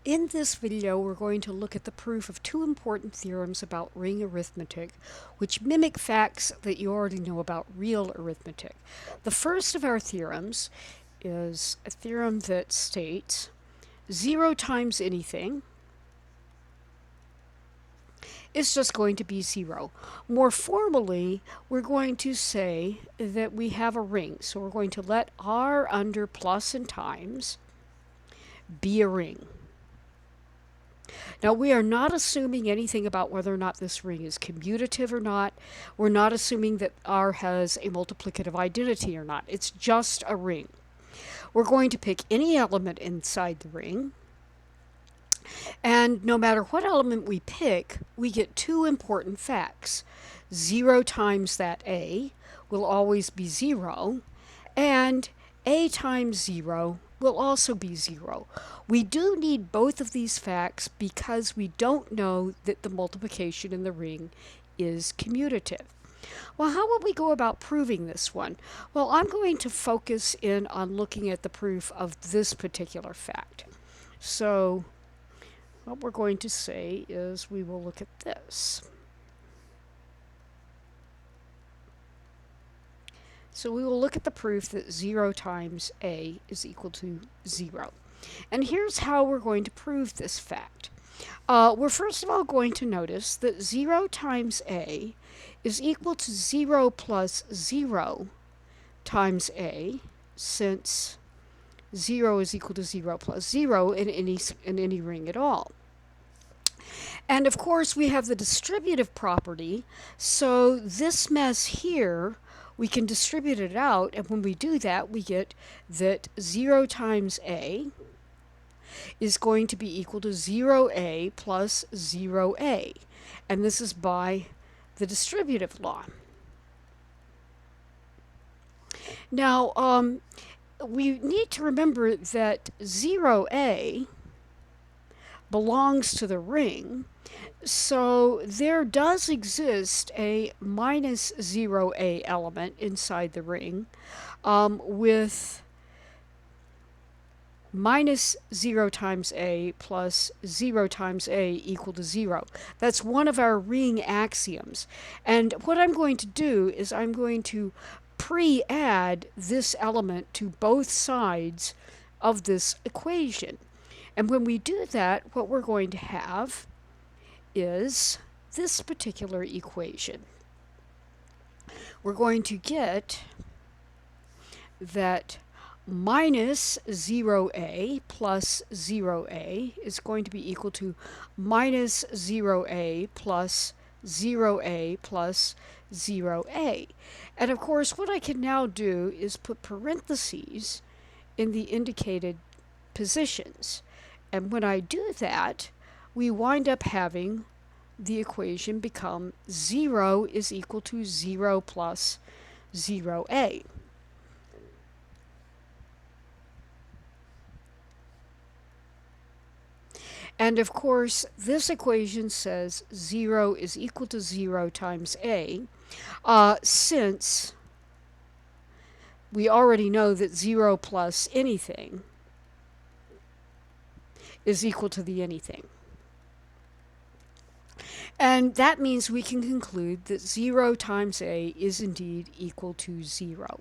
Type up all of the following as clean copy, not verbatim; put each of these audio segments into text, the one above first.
In this video, we're going to look at the proof of two important theorems about ring arithmetic, which mimic facts that you already know about real arithmetic. The first of our theorems is a theorem that states 0 times anything is just going to be 0. More formally, we're going to say that we have a ring. So we're going to let R under plus and times be a ring. Now, we are not assuming anything about whether or not this ring is commutative or not. We're not assuming that R has a multiplicative identity or not. It's just a ring. We're going to pick any element inside the ring. And no matter what element we pick, we get two important facts. 0 times that A will always be 0, and A times 0 will also be 0. We do need both of these facts because we don't know that the multiplication in the ring is commutative. Well, how would we go about proving this one? Well, I'm going to focus in on looking at the proof of this particular fact. So what we're going to say is we will look at this. So we will look at the proof that 0 times A is equal to 0. And here's how we're going to prove this fact. We're first of all going to notice that 0 times A is equal to 0 plus 0 times A, since 0 is equal to 0 plus 0 in any ring at all. And of course, we have the distributive property, so this mess here, we can distribute it out, and when we do that, we get that 0 times A is going to be equal to 0A plus 0A. And this is by the distributive law. Now, we need to remember that 0A belongs to the ring, so there does exist a minus 0A element inside the ring with minus 0 times A plus 0 times A equal to 0. That's one of our ring axioms. And what I'm going to do is I'm going to pre-add this element to both sides of this equation. And when we do that, what we're going to have is this particular equation. We're going to get that minus 0A plus 0A is going to be equal to minus 0A plus 0A plus 0A. And of course, what I can now do is put parentheses in the indicated positions. And when I do that, we wind up having the equation become 0 is equal to 0 plus 0A. And of course, this equation says 0 is equal to 0 times A, since we already know that 0 plus anything is equal to the anything. And that means we can conclude that 0 times A is indeed equal to 0.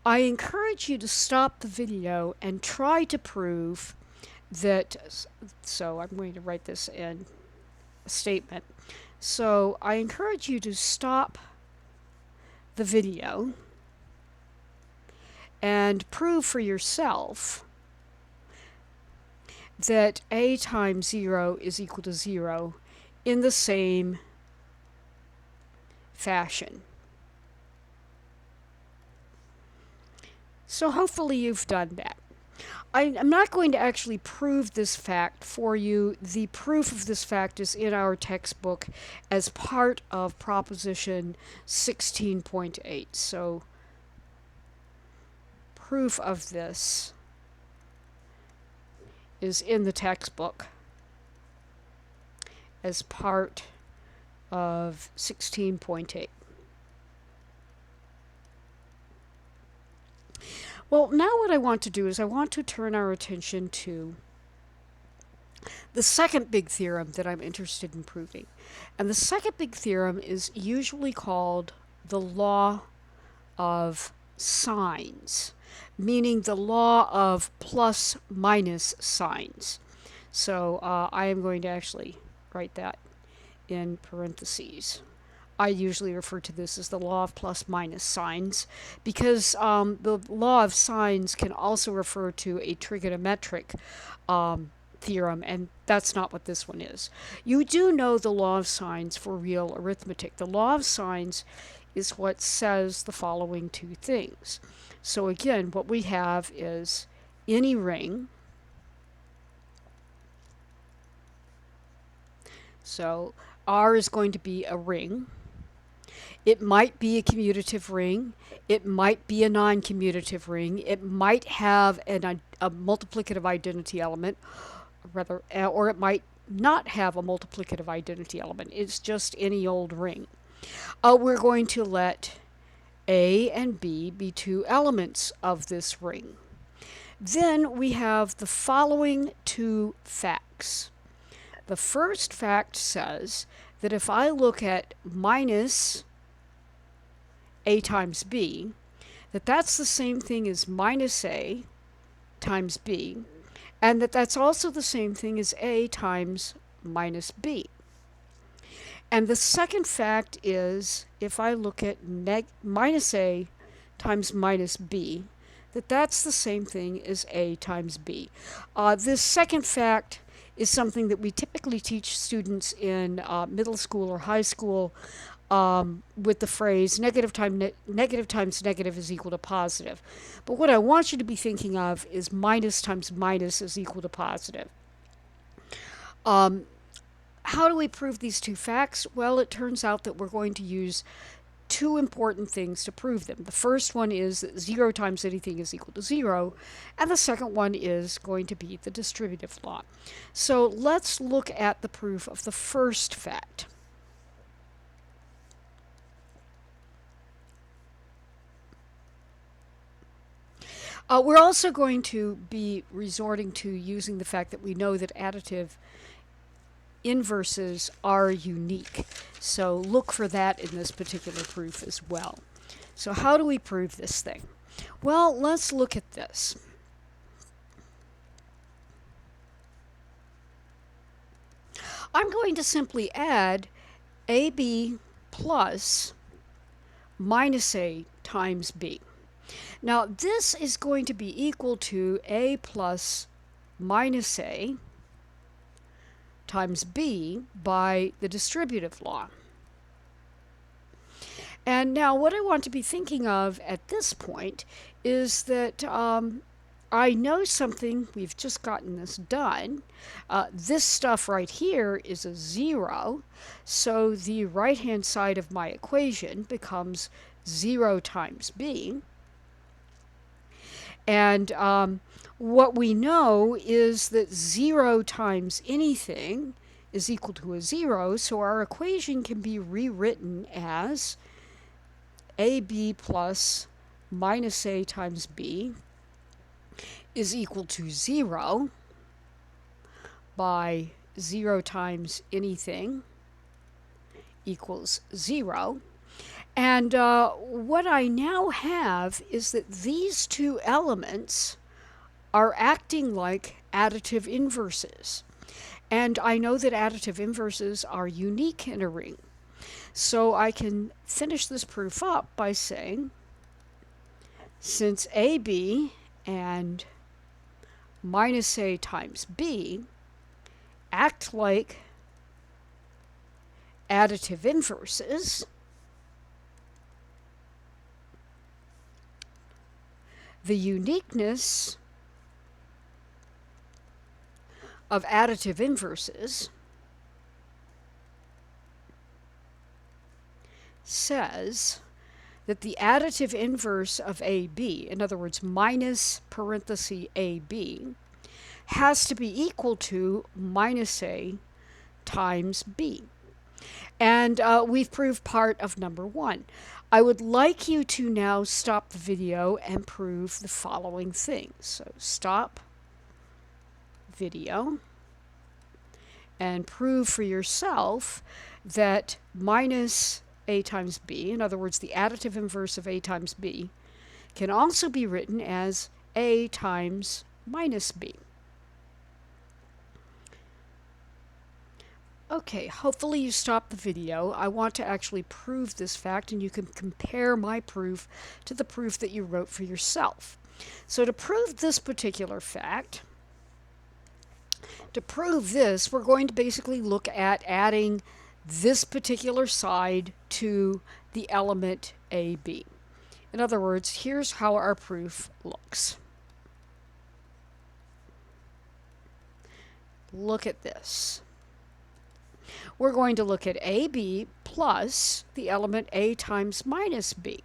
I encourage you to stop the video and try to prove that, so I'm going to write this in a statement. So I encourage you to stop the video and prove for yourself that A times 0 is equal to 0 in the same fashion. So hopefully you've done that. I'm not going to actually prove this fact for you. The proof of this fact is in our textbook as part of proposition 16.8. So proof of this is in the textbook as part of 16.8. Well, now what I want to do is I want to turn our attention to the second big theorem that I'm interested in proving. And the second big theorem is usually called the law of signs, meaning the law of plus minus signs. So I am going to actually write that in parentheses. I usually refer to this as the law of plus minus signs because the law of signs can also refer to a trigonometric theorem, and that's not what this one is. You do know the law of signs for real arithmetic. The law of signs is what says the following two things. So again, what we have is any ring. So R is going to be a ring. It might be a commutative ring. It might be a non-commutative ring. It might have a multiplicative identity element, or it might not have a multiplicative identity element. It's just any old ring. We're going to let A and B be two elements of this ring. Then we have the following two facts. The first fact says that if I look at minus A times B, that's the same thing as minus A times B, and that's also the same thing as A times minus B. And the second fact is, if I look at minus A times minus B, that's the same thing as A times B. This second fact is something that we typically teach students in middle school or high school with the phrase negative times negative is equal to positive. But what I want you to be thinking of is minus times minus is equal to positive. How do we prove these two facts? Well, it turns out that we're going to use two important things to prove them. The first one is that 0 times anything is equal to 0, and the second one is going to be the distributive law. So let's look at the proof of the first fact. We're also going to be resorting to using the fact that we know that additive inverses are unique. So look for that in this particular proof as well. So how do we prove this thing? Well, let's look at this. I'm going to simply add AB plus minus A times B. Now this is going to be equal to A plus minus A times B by the distributive law. And now what I want to be thinking of at this point is that I know something. We've just gotten this done. This stuff right here is a 0, so the right-hand side of my equation becomes 0 times B. And what we know is that 0 times anything is equal to a 0, so our equation can be rewritten as AB plus minus A times B is equal to 0 by 0 times anything equals 0. And what I now have is that these two elements are acting like additive inverses. And I know that additive inverses are unique in a ring. So I can finish this proof up by saying, since AB and minus A times B act like additive inverses, the uniqueness of additive inverses says that the additive inverse of AB, in other words, minus parenthesis AB, has to be equal to minus A times B. And we've proved part of number 1. I would like you to now stop the video and prove the following things. So stop video. and prove for yourself that minus a times b, in other words, the additive inverse of a times b, can also be written as a times minus b. Okay, hopefully you stopped the video. I want to actually prove this fact, and you can compare my proof to the proof that you wrote for yourself. So to prove this particular fact, to prove this, we're going to basically look at adding this particular side to the element AB. In other words, here's how our proof looks. Look at this. We're going to look at AB plus the element A times minus B.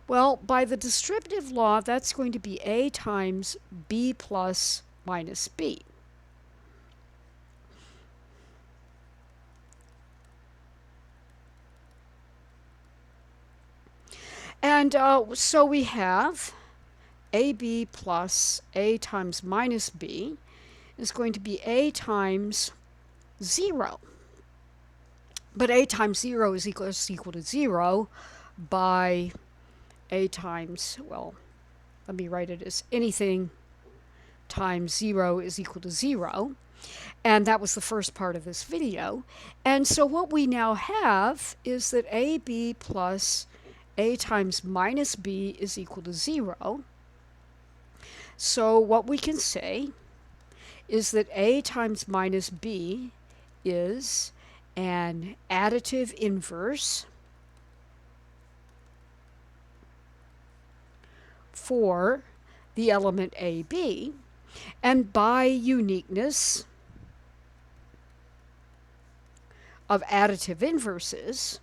Well, by the distributive law, that's going to be A times B plus minus B. And so we have AB plus A times minus B is going to be A times 0. But A times 0 is equal to 0 by A times, well, let me write it as anything times 0 is equal to 0. And that was the first part of this video. And so what we now have is that AB plus A times minus B is equal to 0. So what we can say is that A times minus B is an additive inverse for the element AB, and by uniqueness of additive inverses,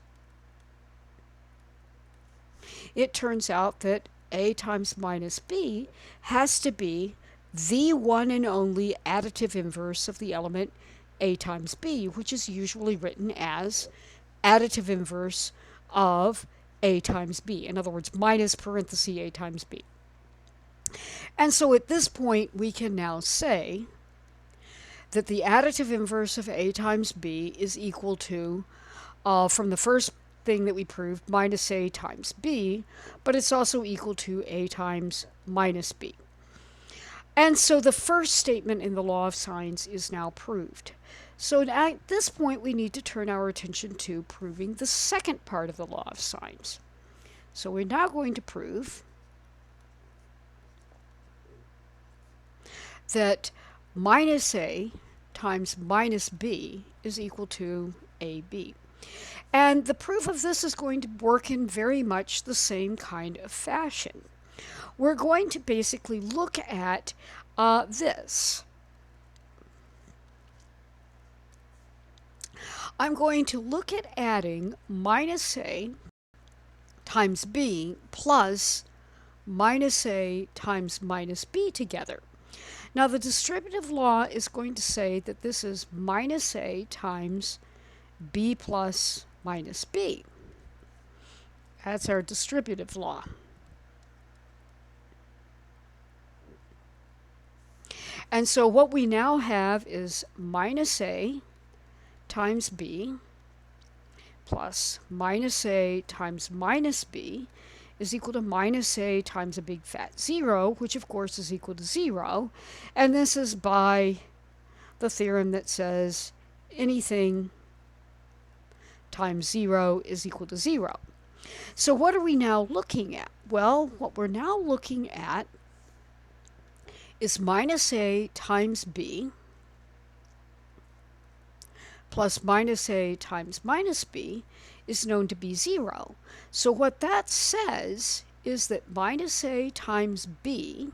it turns out that A times minus B has to be the one and only additive inverse of the element A times B, which is usually written as additive inverse of A times B. In other words, minus parenthesis A times B. And so at this point, we can now say that the additive inverse of A times B is equal to, from the first thing that we proved, minus A times B, but it's also equal to A times minus B. And so the first statement in the law of sines is now proved. So at this point, we need to turn our attention to proving the second part of the law of sines. So we're now going to prove that minus A times minus B is equal to AB. And the proof of this is going to work in very much the same kind of fashion. We're going to basically look at this. I'm going to look at adding minus A times B plus minus A times minus B together. Now the distributive law is going to say that this is minus A times B plus minus B. That's our distributive law. And so what we now have is minus A times B plus minus A times minus B is equal to minus A times a big fat 0, which of course is equal to 0. And this is by the theorem that says anything times 0 is equal to 0. So what are we now looking at? Well, what we're now looking at is minus A times B plus minus A times minus B is known to be 0. So what that says is that minus A times B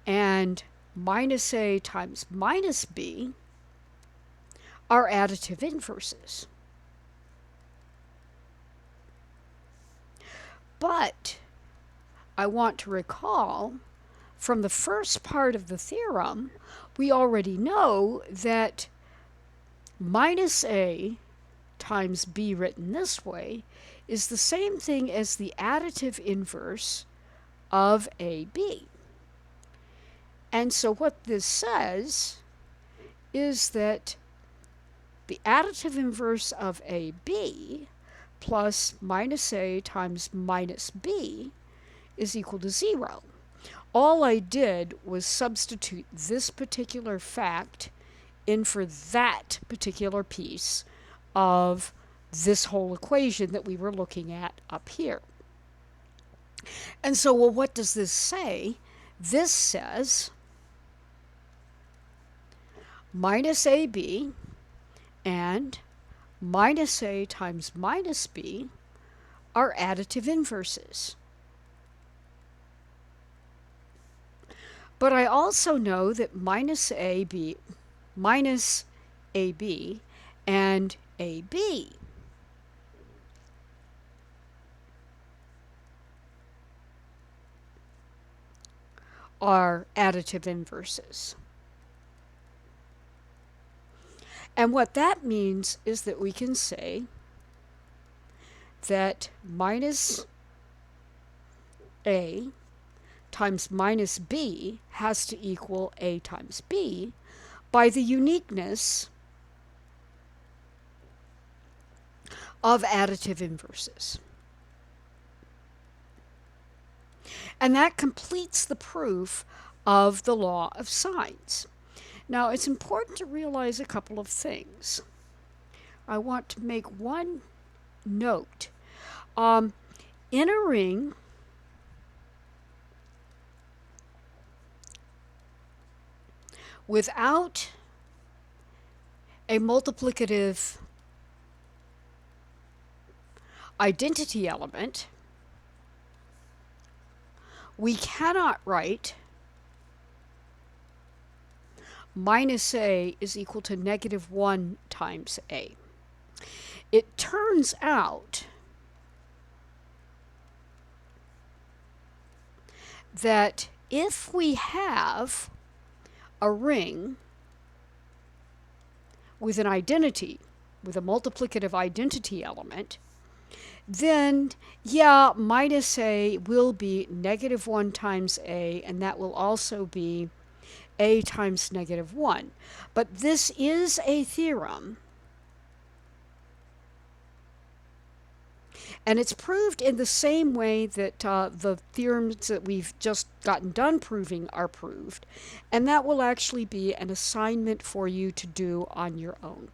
and minus A times minus B are additive inverses. But I want to recall from the first part of the theorem, we already know that minus A times B written this way is the same thing as the additive inverse of AB. And so what this says is that the additive inverse of AB plus minus A times minus B is equal to 0. All I did was substitute this particular fact in for that particular piece of this whole equation that we were looking at up here. And so, well, what does this say? This says minus AB and minus A times minus B are additive inverses. But I also know that minus AB and AB are additive inverses. And what that means is that we can say that minus A times minus B has to equal A times B by the uniqueness of additive inverses. And that completes the proof of the law of signs. Now, it's important to realize a couple of things. I want to make one note. In a ring, without a multiplicative identity element, we cannot write minus A is equal to negative 1 times A. It turns out that if we have a ring with an identity, with a multiplicative identity element, then, yeah, minus A will be negative 1 times A, and that will also be A times negative 1. But this is a theorem, and it's proved in the same way that the theorems that we've just gotten done proving are proved, and that will actually be an assignment for you to do on your own.